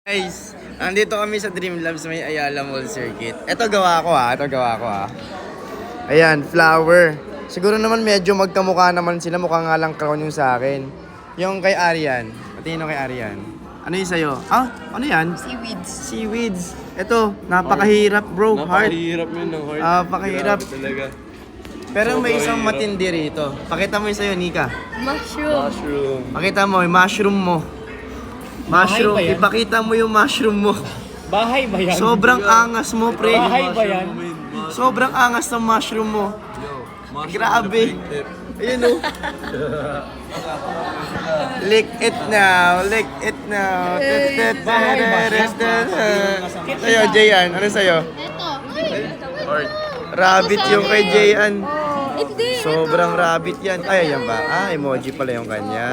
Guys, andito kami sa Dreamlabs may Ayala Mall Circuit. Ito gawa ko ha. Ayan, flower. Siguro naman medyo magkamukha naman sila. Mukha nga lang crown yung sa akin. Yung kay Arian. Patingin kay Arian. Ano yung sa'yo? Ano yan? Seaweeds. Seaweeds. Ito, napakahirap bro. Hard. Napakahirap yun ng hard. Napakahirap. Grabe talaga. Pero may Sobrang isang hirap. matindi rito. Pakita mo yung sa'yo, Nika. Mushroom. Mushroom. Pakita mo, yung mushroom mo. Mushroom, Bahay ba yan? ipakita mo yung mushroom mo. Bahay ba yan? Sobrang angas mo, pre. Bahay ba yan? Sobrang angas ng mushroom mo. Grabe. Ayun o. Lick it now. Lick it now. Bahay ba yan? Sa'yo, Jayan. Ano sa'yo? Ito. Rabbit yung kay Jayan. Hindi. Sobrang rabbit yan. Ay, ayan ba? Emoji pala yung kanya.